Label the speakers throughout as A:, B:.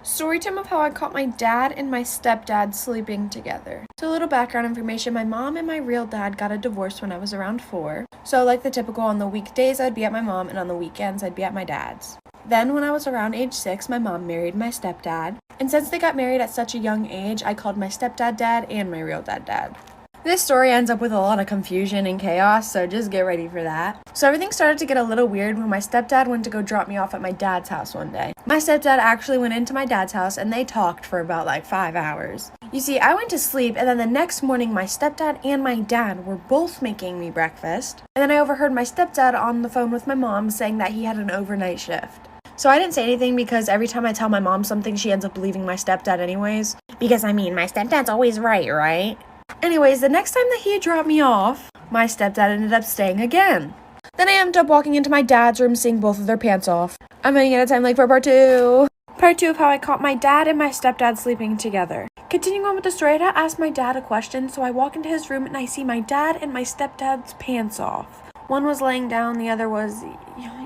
A: Storytime of how I caught my dad and my stepdad sleeping together. So a little background information, my mom and my real dad got a divorce when I was around 4. So like the typical, on the weekdays I'd be at my mom and on the weekends I'd be at my dad's. Then when I was around age 6, my mom married my stepdad. And since they got married at such a young age, I called my stepdad dad and my real dad dad. This story ends up with a lot of confusion and chaos, so just get ready for that. So everything started to get a little weird when my stepdad went to go drop me off at my dad's house one day. My stepdad actually went into my dad's house and they talked for about like 5 hours. You see, I went to sleep and then the next morning my stepdad and my dad were both making me breakfast. And then I overheard my stepdad on the phone with my mom saying that he had an overnight shift. So I didn't say anything because every time I tell my mom something, she ends up believing my stepdad anyways. Because I mean, my stepdad's always right? Anyways, the next time that he dropped me off, my stepdad ended up staying again. Then I ended up walking into my dad's room seeing both of their pants off. I'm running out of time like for part 2. Part 2 of how I caught my dad and my stepdad sleeping together. Continuing on with the story, I had to ask my dad a question, so I walk into his room and I see my dad and my stepdad's pants off. One was laying down, the other was...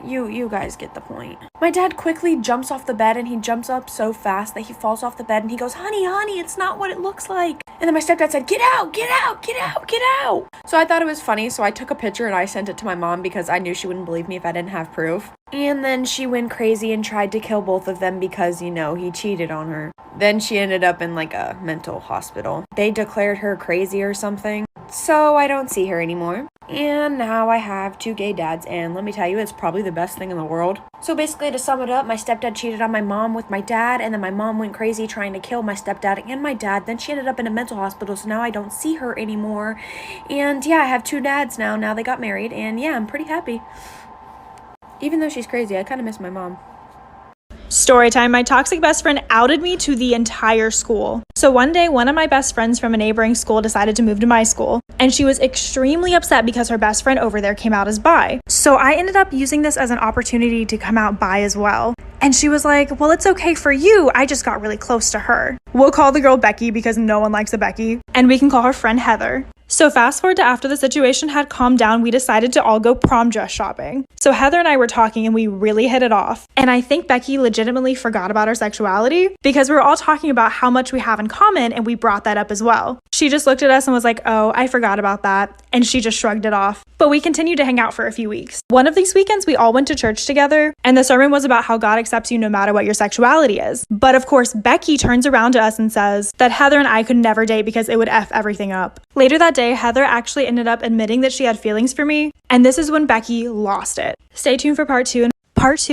A: You guys get the point. My dad quickly jumps off the bed and he jumps up so fast that he falls off the bed and he goes, honey, it's not what it looks like. And then my stepdad said, get out. So I thought it was funny, so I took a picture and I sent it to my mom because I knew she wouldn't believe me if I didn't have proof. And then she went crazy and tried to kill both of them because, he cheated on her. Then she ended up in like a mental hospital. They declared her crazy or something. So I don't see her anymore. And now I have 2 gay dads, and let me tell you, it's probably the best thing in the world. So basically, to sum it up, my stepdad cheated on my mom with my dad, and then my mom went crazy trying to kill my stepdad and my dad. Then she ended up in a mental hospital, so now I don't see her anymore. And yeah, I have 2 dads now. Now they got married, and yeah, I'm pretty happy. Even though she's crazy, I kind of miss my mom.
B: Storytime, my toxic best friend outed me to the entire school. So one day, one of my best friends from a neighboring school decided to move to my school, and she was extremely upset because her best friend over there came out as bi. So I ended up using this as an opportunity to come out bi as well. And she was like, well, it's okay for you. I just got really close to her. We'll call the girl Becky because no one likes a Becky. And we can call her friend Heather. So fast forward to after the situation had calmed down, we decided to all go prom dress shopping. So Heather and I were talking and we really hit it off. And I think Becky legitimately forgot about our sexuality because we were all talking about how much we have in common and we brought that up as well. She just looked at us and was like, oh, I forgot about that. And she just shrugged it off. But we continued to hang out for a few weeks. One of these weekends, we all went to church together and the sermon was about how God accepts you no matter what your sexuality is. But of course, Becky turns around to us and says that Heather and I could never date because it would F everything up. Later that day, Heather actually ended up admitting that she had feelings for me, and this is when Becky lost it. Stay tuned for part 2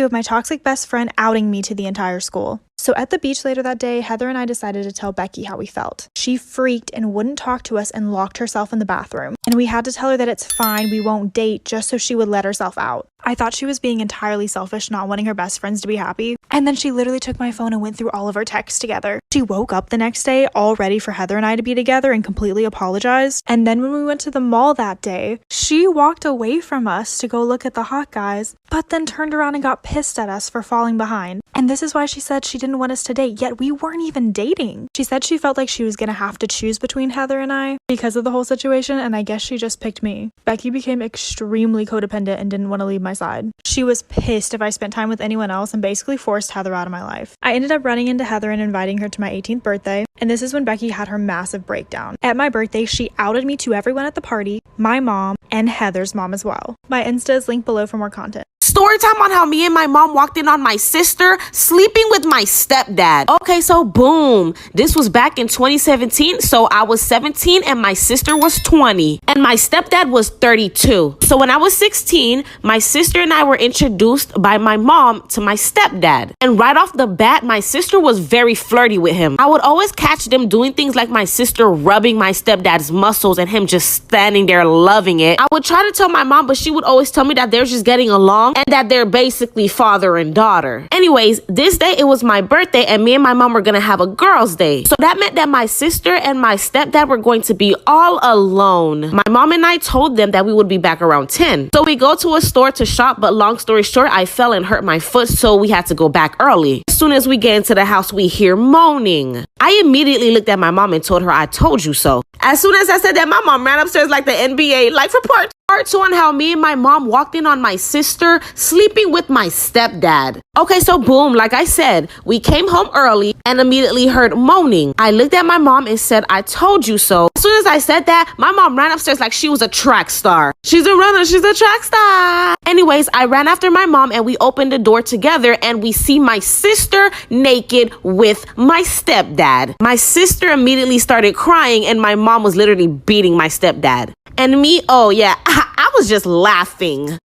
B: of my toxic best friend outing me to the entire school. So at the beach later that day, Heather and I decided to tell Becky how we felt. She freaked and wouldn't talk to us and locked herself in the bathroom. And we had to tell her that it's fine, we won't date, just so she would let herself out. I thought she was being entirely selfish, not wanting her best friends to be happy. And then she literally took my phone and went through all of our texts together. She woke up the next day all ready for Heather and I to be together and completely apologized. And then when we went to the mall that day, she walked away from us to go look at the hot guys, but then turned around and got pissed at us for falling behind. And this is why she said she didn't want us to date, yet we weren't even dating. She said she felt like she was gonna have to choose between Heather and I because of the whole situation, and I guess she just picked me. Becky became extremely codependent and didn't want to leave my side. She was pissed if I spent time with anyone else and basically forced Heather out of my life. I ended up running into Heather and inviting her to my 18th birthday, and this is when Becky had her massive breakdown. At my birthday, she outed me to everyone at the party, my mom, and Heather's mom as well. My Insta is linked below for more content.
C: Story time on how me and my mom walked in on my sister sleeping with my stepdad. Okay, so boom. This was back in 2017. So I was 17 and my sister was 20. And my stepdad was 32. So when I was 16, my sister and I were introduced by my mom to my stepdad. And right off the bat, my sister was very flirty with him. I would always catch them doing things like my sister rubbing my stepdad's muscles and him just standing there loving it. I would try to tell my mom, but she would always tell me that they're just getting along and that they're basically father and daughter. Anyways, this day it was my birthday and me and my mom were gonna have a girls' day. So that meant that my sister and my stepdad were going to be all alone. My mom and I told them that we would be back around 10. So we go to a store to shop, but long story short, I fell and hurt my foot, so we had to go back early. As soon as we get into the house, we hear moaning. I immediately looked at my mom and told her I told you so. As soon as I said that, my mom ran upstairs like the NBA, like for part Part 2 on how me and my mom walked in on my sister sleeping with my stepdad. Okay, so boom, like I said, we came home early and immediately heard moaning. I looked at my mom and said, I told you so. As soon as I said that, my mom ran upstairs like she was a track star. She's a runner, she's a track star. Anyways, I ran after my mom and we opened the door together and we see my sister naked with my stepdad. My sister immediately started crying and my mom was literally beating my stepdad. And me, oh yeah, I was just laughing.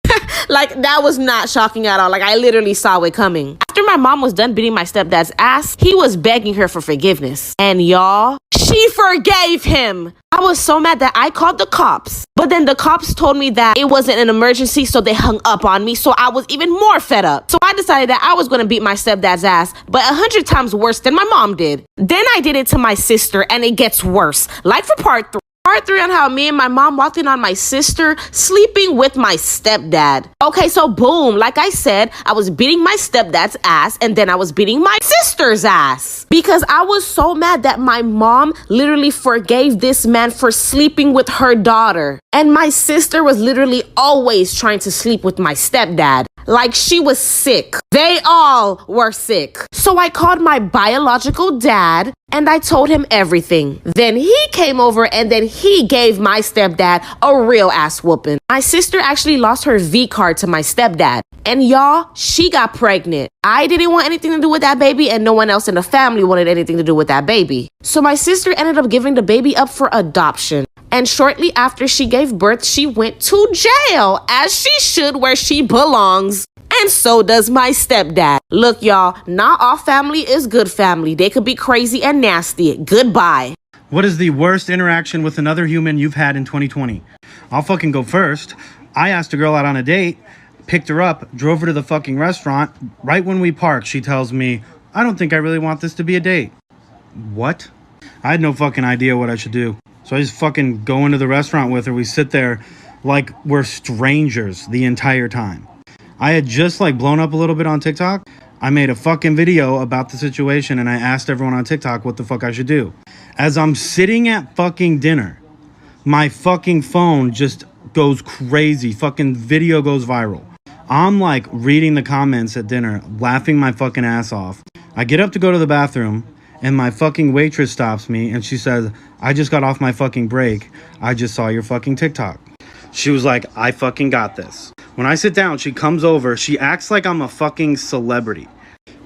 C: Like, that was not shocking at all. Like, I literally saw it coming. After my mom was done beating my stepdad's ass, he was begging her for forgiveness. And y'all, she forgave him. I was so mad that I called the cops. But then the cops told me that it wasn't an emergency, so they hung up on me. So I was even more fed up. So I decided that I was going to beat my stepdad's ass, but 100 times worse than my mom did. Then I did it to my sister, and it gets worse. Like for part 3. Part 3 on how me and my mom walked in on my sister sleeping with my stepdad. Okay, so boom, like I said, I was beating my stepdad's ass and then I was beating my sister's ass. Because I was so mad that my mom literally forgave this man for sleeping with her daughter. And my sister was literally always trying to sleep with my stepdad. Like she was sick. They all were sick. So I called my biological dad and I told him everything. Then he came over and then he gave my stepdad a real ass whooping. My sister actually lost her V card to my stepdad. And y'all, she got pregnant. I didn't want anything to do with that baby and no one else in the family wanted anything to do with that baby. So my sister ended up giving the baby up for adoption. And shortly after she gave birth, she went to jail, as she should, where she belongs. And so does my stepdad. Look, y'all, not all family is good family. They could be crazy and nasty. Goodbye.
D: What is the worst interaction with another human you've had in 2020? I'll fucking go first. I asked a girl out on a date, picked her up, drove her to the fucking restaurant. Right when we parked, she tells me, I don't think I really want this to be a date. What? I had no fucking idea what I should do. So I just fucking go into the restaurant with her. We sit there like we're strangers the entire time. I had just like blown up a little bit on TikTok. I made a fucking video about the situation and I asked everyone on TikTok what the fuck I should do. As I'm sitting at fucking dinner, my fucking phone just goes crazy. Fucking video goes viral. I'm like reading the comments at dinner, laughing my fucking ass off. I get up to go to the bathroom and my fucking waitress stops me and she says, I just got off my fucking break. I just saw your fucking TikTok. She was like, I fucking got this. When I sit down, she comes over. She acts like I'm a fucking celebrity.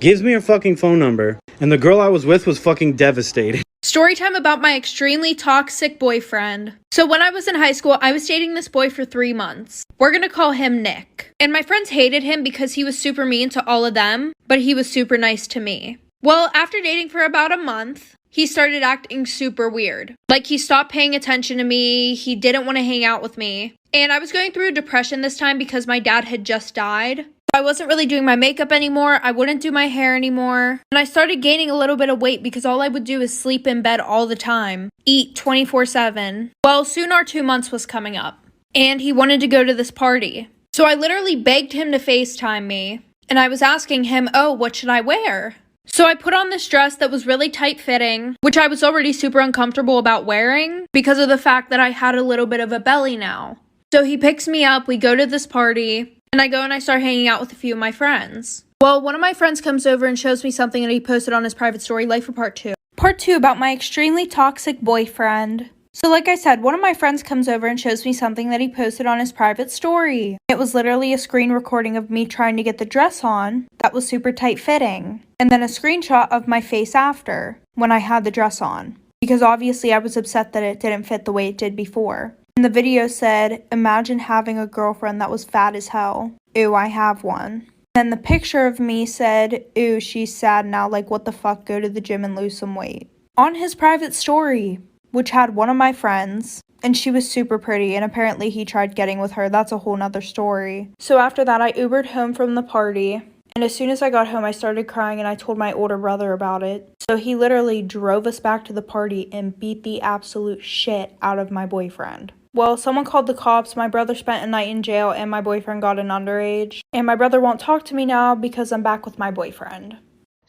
D: Gives me her fucking phone number. And the girl I was with was fucking devastated.
B: Story time about my extremely toxic boyfriend. So when I was in high school, I was dating this boy for 3 months. We're gonna call him Nick. And my friends hated him because he was super mean to all of them, but he was super nice to me. Well, after dating for about a month, he started acting super weird. Like he stopped paying attention to me, he didn't want to hang out with me. And I was going through a depression this time because my dad had just died. I wasn't really doing my makeup anymore, I wouldn't do my hair anymore. And I started gaining a little bit of weight because all I would do is sleep in bed all the time. Eat 24/7. Well, soon our 2 months was coming up. And he wanted to go to this party. So I literally begged him to FaceTime me. And I was asking him, oh, what should I wear? So I put on this dress that was really tight fitting, which I was already super uncomfortable about wearing because of the fact that I had a little bit of a belly now. So he picks me up, we go to this party, and I go and I start hanging out with a few of my friends. Well, one of my friends comes over and shows me something that he posted on his private story, like for part 2. Part 2 about my extremely toxic boyfriend. So like I said, one of my friends comes over and shows me something that he posted on his private story. It was literally a screen recording of me trying to get the dress on that was super tight fitting. And then a screenshot of my face after when I had the dress on. Because obviously I was upset that it didn't fit the way it did before. And the video said, imagine having a girlfriend that was fat as hell. Ew, I have one. And the picture of me said, ew, she's sad now, like what the fuck, go to the gym and lose some weight. On his private story, which had one of my friends, and she was super pretty, and apparently he tried getting with her. That's a whole nother story. So after that, I Ubered home from the party, and as soon as I got home, I started crying, and I told my older brother about it. So he literally drove us back to the party and beat the absolute shit out of my boyfriend. Well, someone called the cops, my brother spent a night in jail, and my boyfriend got an underage. And my brother won't talk to me now because I'm back with my boyfriend.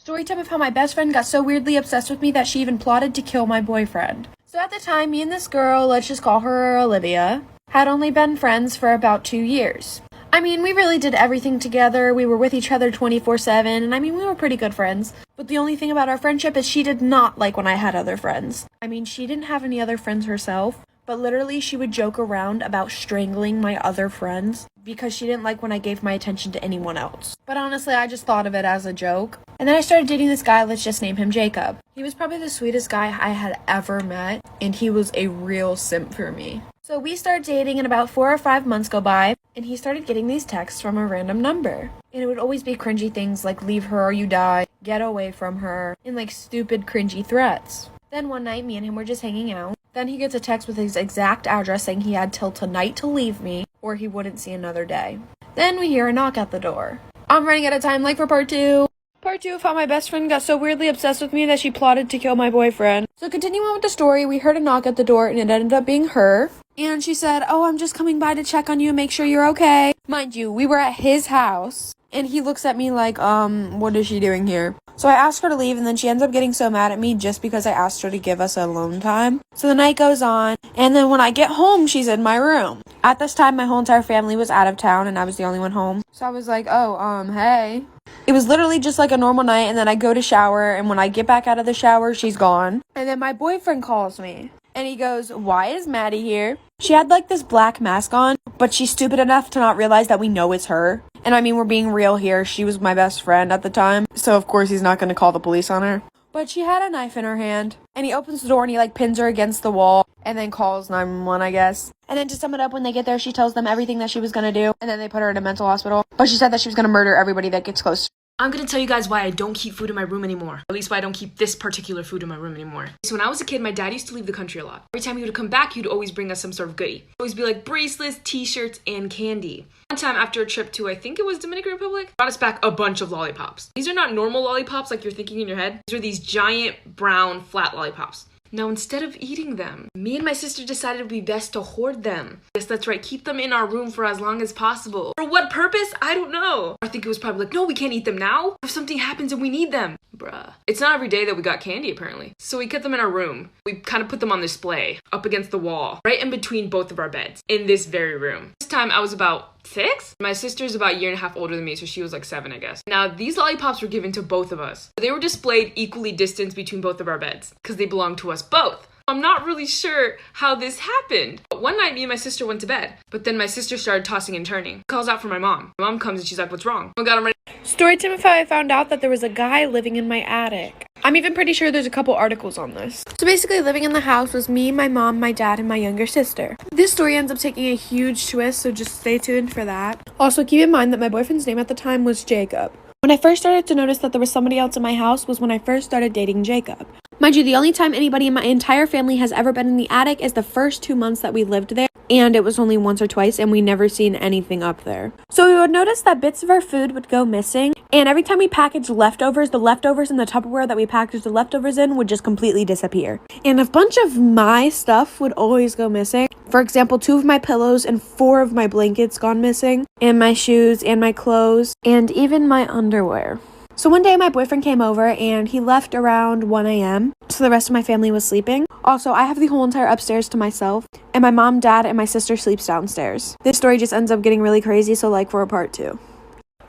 A: Storytime of how my best friend got so weirdly obsessed with me that she even plotted to kill my boyfriend. So at the time, me and this girl, let's just call her Olivia, had only been friends for about 2 years. I mean, we really did everything together. We were with each other 24/7, and I mean, we were pretty good friends. But the only thing about our friendship is she did not like when I had other friends. I mean, she didn't have any other friends herself, but literally she would joke around about strangling my other friends because she didn't like when I gave my attention to anyone else. But honestly, I just thought of it as a joke. And then I started dating this guy, let's just name him Jacob. He was probably the sweetest guy I had ever met, and he was a real simp for me. So we started dating and about 4 or 5 months go by, and he started getting these texts from a random number. And it would always be cringy things like leave her or you die, get away from her, and like stupid cringy threats. Then one night, me and him were just hanging out. Then he gets a text with his exact address saying he had till tonight to leave me or he wouldn't see another day. Then we hear a knock at the door. I'm running out of time, like for part 2. Part 2 of how my best friend got so weirdly obsessed with me that she plotted to kill my boyfriend. So continuing on with the story, we heard a knock at the door and it ended up being her. And she said, "Oh, I'm just coming by to check on you and make sure you're okay." Mind you, we were at his house. And he looks at me like, what is she doing here? So I asked her to leave, and then she ends up getting so mad at me just because I asked her to give us alone time. So the night goes on, and then when I get home, she's in my room. At this time, my whole entire family was out of town, and I was the only one home. So I was like, hey. It was literally just like a normal night, and then I go to shower, and when I get back out of the shower, she's gone. And then my boyfriend calls me, and he goes, "Why is Maddie here?" She had like this black mask on, but she's stupid enough to not realize that we know it's her. And I mean, we're being real here. She was my best friend at the time, so of course he's not going to call the police on her. But she had a knife in her hand, and he opens the door and he like pins her against the wall and then calls 911, I guess. And then to sum it up, when they get there, she tells them everything that she was going to do, and then they put her in a mental hospital. But she said that she was going to murder everybody that gets close.
E: I'm gonna tell you guys why I don't keep food in my room anymore. At least why I don't keep this particular food in my room anymore. So when I was a kid, my dad used to leave the country a lot. Every time he would come back, he'd always bring us some sort of goodie. It'd always be like bracelets, t-shirts, and candy. One time after a trip to, I think it was Dominican Republic, brought us back a bunch of lollipops. These are not normal lollipops like you're thinking in your head. These are these giant brown flat lollipops. Now, instead of eating them, me and my sister decided it would be best to hoard them. Yes, that's right, keep them in our room for as long as possible. For what purpose? I don't know. I think it was probably like, no, we can't eat them now. If something happens and we need them. Bruh. It's not every day that we got candy, apparently. So we kept them in our room. We kind of put them on display, up against the wall, right in between both of our beds, in this very room. This time I was about 6? My sister's about a year and a half older than me, so she was like 7, I guess. Now, these lollipops were given to both of us. They were displayed equally distanced between both of our beds, because they belonged to us both. I'm not really sure how this happened. But one night, me and my sister went to bed, but then my sister started tossing and turning. Calls out for my mom. My mom comes and she's like, "What's wrong?" Oh my God, I'm ready.
A: Storytime of how I found out that there was a guy living in my attic. I'm even pretty sure there's a couple articles on this. So basically, living in the house was me, my mom, my dad, and my younger sister. This story ends up taking a huge twist, so just stay tuned for that. Also, keep in mind that my boyfriend's name at the time was Jacob. When I first started to notice that there was somebody else in my house was when I first started dating Jacob. Mind you, the only time anybody in my entire family has ever been in the attic is the first 2 months that we lived there, and it was only once or twice, and we never seen anything up there. So we would notice that bits of our food would go missing, and every time we packaged leftovers, the leftovers in the Tupperware that we packaged the leftovers in would just completely disappear. And a bunch of my stuff would always go missing. For example, 2 of my pillows and 4 of my blankets gone missing, and my shoes and my clothes, and even my underwear. So one day my boyfriend came over and he left around 1 a.m. So the rest of my family was sleeping. Also, I have the whole entire upstairs to myself, and my mom, dad, and my sister sleeps downstairs. This story just ends up getting really crazy, so like for a part 2.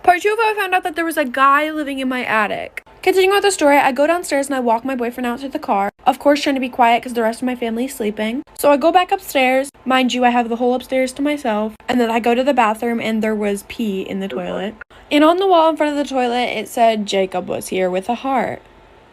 A: Part 2 of how I found out that there was a guy living in my attic. Continuing with the story, I go downstairs and I walk my boyfriend out to the car. Of course, trying to be quiet because the rest of my family is sleeping. So I go back upstairs. Mind you, I have the whole upstairs to myself. And then I go to the bathroom and there was pee in the toilet. And on the wall in front of the toilet, it said Jacob was here with a heart.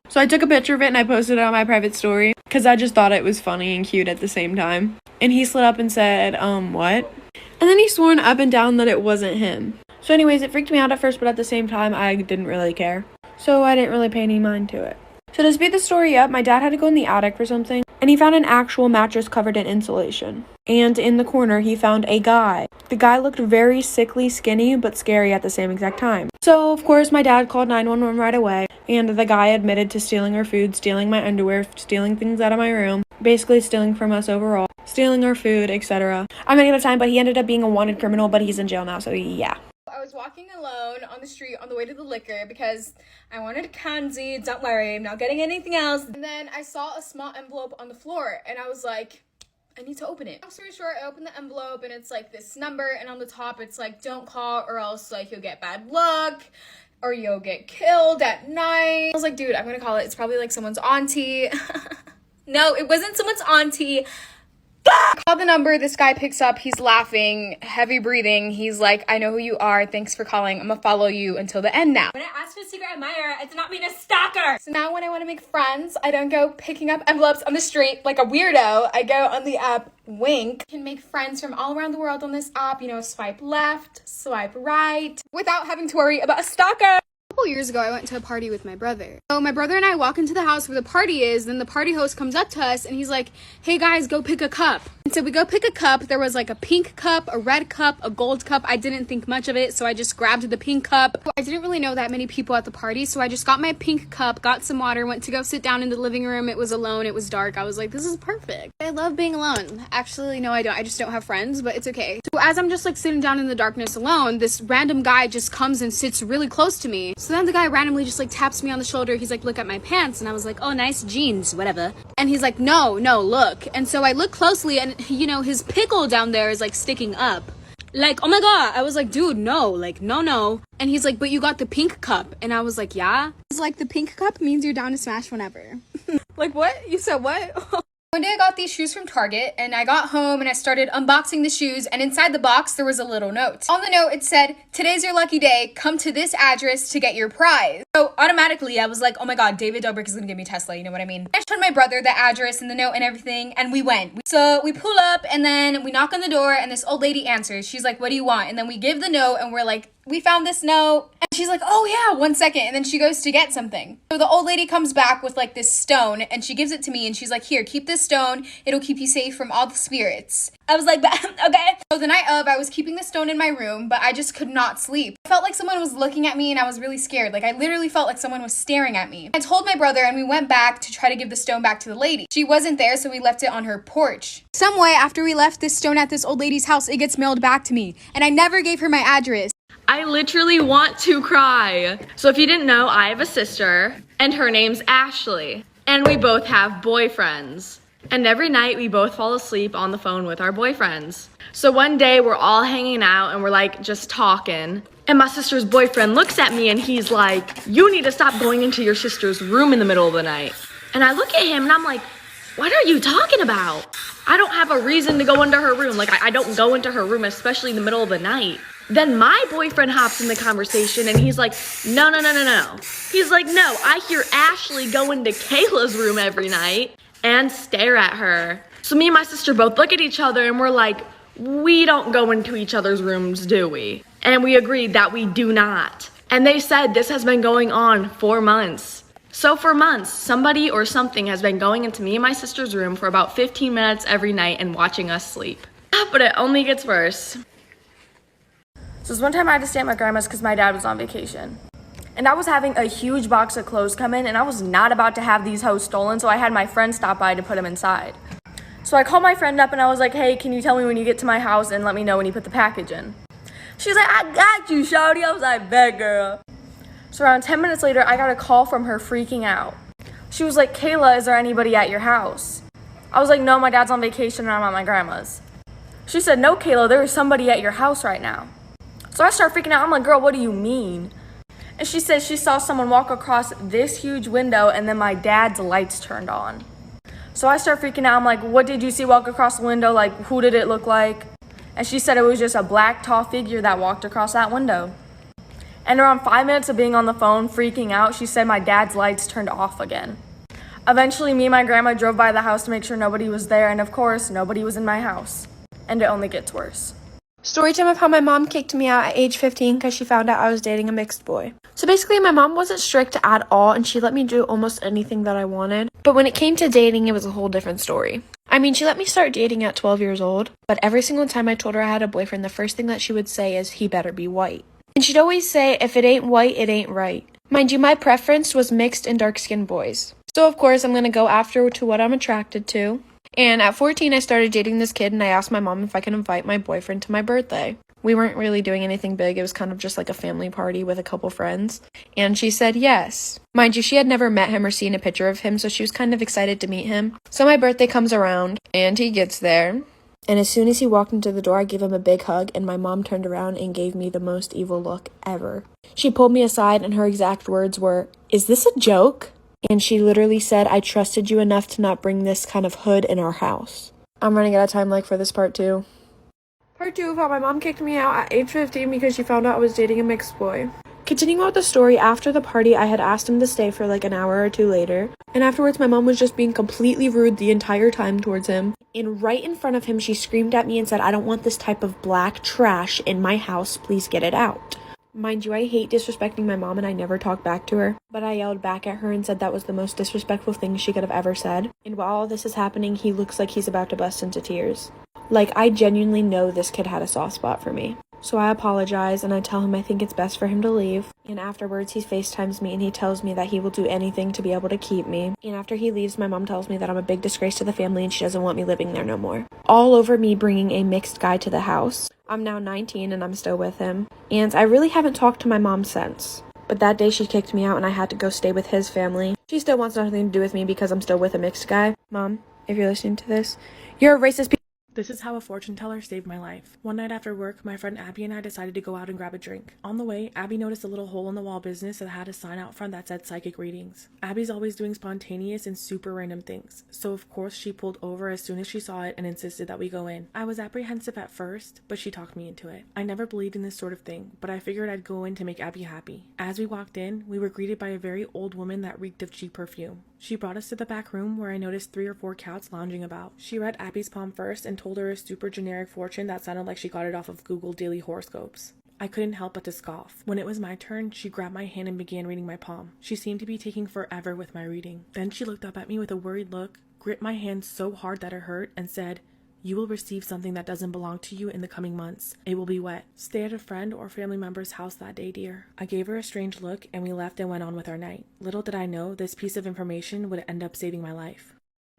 A: So I took a picture of it and I posted it on my private story because I just thought it was funny and cute at the same time. And he slid up and said, what? And then he swore up and down that it wasn't him. So anyways, it freaked me out at first, but at the same time, I didn't really care. So I didn't really pay any mind to it. So to speed the story up, my dad had to go in the attic for something, and he found an actual mattress covered in insulation. And in the corner, he found a guy. The guy looked very sickly, skinny, but scary at the same exact time. So, of course, my dad called 911 right away, and the guy admitted to stealing our food, stealing my underwear, stealing things out of my room, basically stealing from us overall, stealing our food, etc. I'm running out of time, but he ended up being a wanted criminal, but he's in jail now, so yeah.
F: I was walking alone on the street on the way to the liquor because I wanted candy. Don't worry, I'm not getting anything else. And then I saw a small envelope on the floor and I was like, I need to open it. Long story short, I open the envelope and it's like this number, and on the top it's like, don't call or else like you'll get bad luck or you'll get killed at night. I was like, dude, I'm gonna call it. It's probably like someone's auntie. No, it wasn't someone's auntie. I called the number. This guy picks up. He's laughing, heavy breathing. He's like, I know who you are. Thanks for calling. I'm gonna follow you until the end now. When I asked for a secret admirer, I did not mean a stalker. So now when I want to make friends, I don't go picking up envelopes on the street like a weirdo. I go on the app Wink. You can make friends from all around the world on this app. You know, swipe left, swipe right, without having to worry about a stalker. A couple years ago, I went to a party with my brother. So my brother and I walk into the house where the party is. Then the party host comes up to us and he's like, hey guys, go pick a cup. And so we go pick a cup. There was like a pink cup, a red cup, a gold cup. I didn't think much of it, so I just grabbed the pink cup. I didn't really know that many people at the party, so I just got my pink cup, got some water, went to go sit down in the living room. It was alone. It was dark. I was like, this is perfect. I love being alone. Actually, no, I don't. I just don't have friends, but it's okay. So as I'm just like sitting down in the darkness alone, this random guy just comes and sits really close to me. So then the guy randomly just like taps me on the shoulder. He's like, look at my pants. And I was like, oh, nice jeans, whatever. And he's like, no, look. And so I look closely and, you know, his pickle down there is like sticking up. Like, oh my God. I was like, dude, no, like, no. And he's like, but you got the pink cup. And I was like, yeah. He's like, the pink cup means you're down to smash whenever. Like, what? You said what? One day I got these shoes from Target and I got home and I started unboxing the shoes, and inside the box there was a little note. On the note it said, today's your lucky day, come to this address to get your prize. So automatically I was like, oh my God, David Dobrik is gonna give me Tesla, you know what I mean? I showed my brother the address and the note and everything, and we went. So we pull up and then we knock on the door and this old lady answers. She's like, what do you want? And then we give the note and we're like, we found this note. And she's like, oh yeah, 1 second. And then she goes to get something. So the old lady comes back with like this stone and she gives it to me and she's like, here, keep this stone. It'll keep you safe from all the spirits. I was like, okay. So the night of, I was keeping the stone in my room, but I just could not sleep. I felt like someone was looking at me and I was really scared. Like I literally felt like someone was staring at me. I told my brother and we went back to try to give the stone back to the lady. She wasn't there, so we left it on her porch. Some way after we left this stone at this old lady's house, it gets mailed back to me. And I never gave her my address.
E: I literally want to cry. So if you didn't know, I have a sister and her name's Ashley. And we both have boyfriends. And every night we both fall asleep on the phone with our boyfriends. So one day we're all hanging out and we're like just talking. And my sister's boyfriend looks at me and he's like, you need to stop going into your sister's room in the middle of the night. And I look at him and I'm like, what are you talking about? I don't have a reason to go into her room. Like I don't go into her room, especially in the middle of the night. Then my boyfriend hops in the conversation and he's like, no. He's like, no, I hear Ashley go into Kayla's room every night and stare at her. So me and my sister both look at each other and we're like, we don't go into each other's rooms, do we? And we agreed that we do not. And they said this has been going on for months. So for months, somebody or something has been going into me and my sister's room for about 15 minutes every night and watching us sleep. But it only gets worse.
G: So this one time I had to stay at my grandma's because my dad was on vacation. And I was having a huge box of clothes come in and I was not about to have these hoes stolen, so I had my friend stop by to put them inside. So I called my friend up and I was like, hey, can you tell me when you get to my house and let me know when you put the package in? She's like, I got you, shawty. I was like, bet, girl. So around 10 minutes later, I got a call from her freaking out. She was like, Kayla, is there anybody at your house? I was like, no, my dad's on vacation and I'm at my grandma's. She said, no, Kayla, there is somebody at your house right now. So I start freaking out. I'm like, girl, what do you mean? And she said she saw someone walk across this huge window and then my dad's lights turned on. So I start freaking out. I'm like, what did you see walk across the window? Like, who did it look like? And she said it was just a black, tall figure that walked across that window. And around 5 minutes of being on the phone, freaking out, she said my dad's lights turned off again. Eventually, me and my grandma drove by the house to make sure nobody was there. And of course, nobody was in my house. And it only gets worse.
A: Storytime of how my mom kicked me out at age 15 because she found out I was dating a mixed boy. So basically, my mom wasn't strict at all and she let me do almost anything that I wanted. But when it came to dating, it was a whole different story. I mean, she let me start dating at 12 years old, but every single time I told her I had a boyfriend, the first thing that she would say is, he better be white. And she'd always say, if it ain't white, it ain't right. Mind you, my preference was mixed and dark-skinned boys. So of course, I'm going to go after to what I'm attracted to. And at 14, I started dating this kid and I asked my mom if I could invite my boyfriend to my birthday. We weren't really doing anything big. It was kind of just like a family party with a couple friends. And she said yes. Mind you, she had never met him or seen a picture of him, so she was kind of excited to meet him. So my birthday comes around, and he gets there. And as soon as he walked into the door, I gave him a big hug, and my mom turned around and gave me the most evil look ever. She pulled me aside, and her exact words were, "Is this a joke?" And she literally said, "I trusted you enough to not bring this kind of hood in our house." I'm running out of time for this part 2. Part 2 of how my mom kicked me out at age 15 because she found out I was dating a mixed boy. Continuing with the story, after the party, I had asked him to stay for like an hour or two later. And afterwards, my mom was just being completely rude the entire time towards him. And right in front of him, she screamed at me and said, "I don't want this type of black trash in my house. Please get it out." Mind you, I hate disrespecting my mom and I never talked back to her. But I yelled back at her and said that was the most disrespectful thing she could have ever said. And while all this is happening, he looks like he's about to bust into tears. Like, I genuinely know this kid had a soft spot for me. So I apologize and I tell him I think it's best for him to leave. And afterwards he FaceTimes me and he tells me that he will do anything to be able to keep me. And after he leaves, my mom tells me that I'm a big disgrace to the family and she doesn't want me living there no more. All over me bringing a mixed guy to the house. I'm now 19 and I'm still with him. And I really haven't talked to my mom since. But that day she kicked me out and I had to go stay with his family. She still wants nothing to do with me because I'm still with a mixed guy. Mom, if you're listening to this, you're a racist piece.
H: This is how a fortune teller saved my life. One night after work, my friend Abby and I decided to go out and grab a drink. On the way, Abby noticed a little hole in the wall business that had a sign out front that said psychic readings. Abby's always doing spontaneous and super random things, so of course she pulled over as soon as she saw it and insisted that we go in. I was apprehensive at first, but she talked me into it. I never believed in this sort of thing, but I figured I'd go in to make Abby happy. As we walked in, we were greeted by a very old woman that reeked of cheap perfume. She brought us to the back room where I noticed 3 or 4 cats lounging about. She read Abby's palm first and told her a super generic fortune that sounded like she got it off of Google Daily Horoscopes. I couldn't help but to scoff. When it was my turn, she grabbed my hand and began reading my palm. She seemed to be taking forever with my reading. Then she looked up at me with a worried look, gripped my hand so hard that it hurt, and said, "You will receive something that doesn't belong to you in the coming months. It will be wet. Stay at a friend or family member's house that day, dear." I gave her a strange look and we left and went on with our night. Little did I know this piece of information would end up saving my life.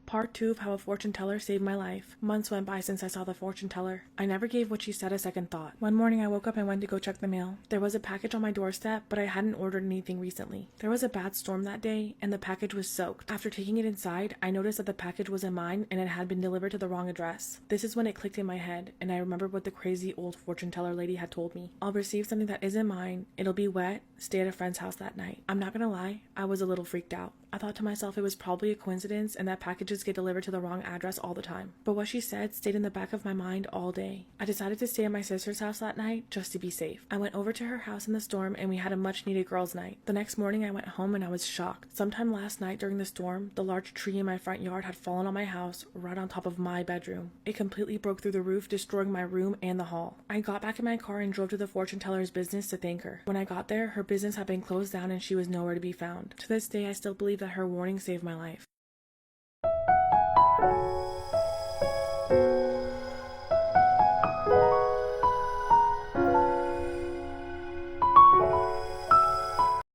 H: Part 2 of how a fortune teller saved my life. Months went by since I saw the fortune teller. I never gave what she said a second thought. One morning I woke up and went to go check the mail. There was a package on my doorstep, but I hadn't ordered anything recently. There was a bad storm that day, and the package was soaked. After taking it inside, I noticed that the package wasn't mine and it had been delivered to the wrong address. This is when it clicked in my head, and I remembered what the crazy old fortune teller lady had told me. I'll receive something that isn't mine, it'll be wet, stay at a friend's house that night. I'm not gonna lie, I was a little freaked out. I thought to myself it was probably a coincidence and that packages get delivered to the wrong address all the time. But what she said stayed in the back of my mind all day. I decided to stay at my sister's house that night just to be safe. I went over to her house in the storm and we had a much needed girls' night. The next morning I went home and I was shocked. Sometime last night during the storm, the large tree in my front yard had fallen on my house right on top of my bedroom. It completely broke through the roof, destroying my room and the hall. I got back in my car and drove to the fortune teller's business to thank her. When I got there, her business had been closed down and she was nowhere to be found. To this day, I still believe that her warning saved my life.